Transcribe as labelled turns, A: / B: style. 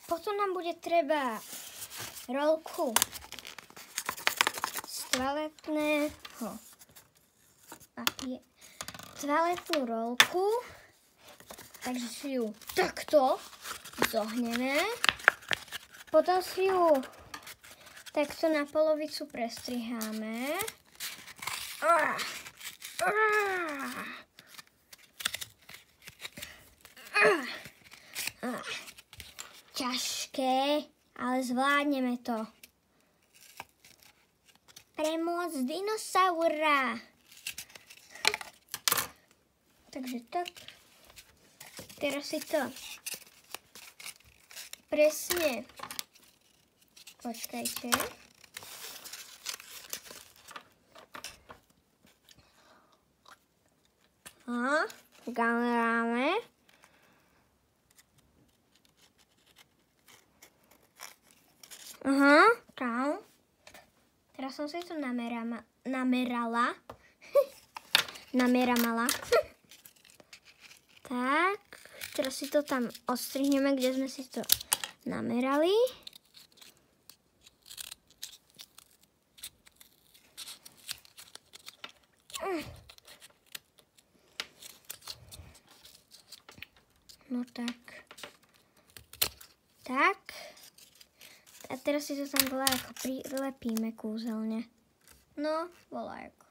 A: Potom nám bude treba rolku z toaletného papiera. Toaletnú rolku. Takže si ju takto zohneme. Potom si ju takto na polovicu prestriháme. Ťažké, ale zvládneme to. Premôcť dinosaura. Takže tak. Teraz si to presne. Počkajte. Gameráme. Tam. Teraz som si to namerala. Tak, teraz si to tam odstrihneme, kde sme si to namerali. No tak. Tak. A teraz si to tam voľajako prilepíme kúzelne. No, voľajako.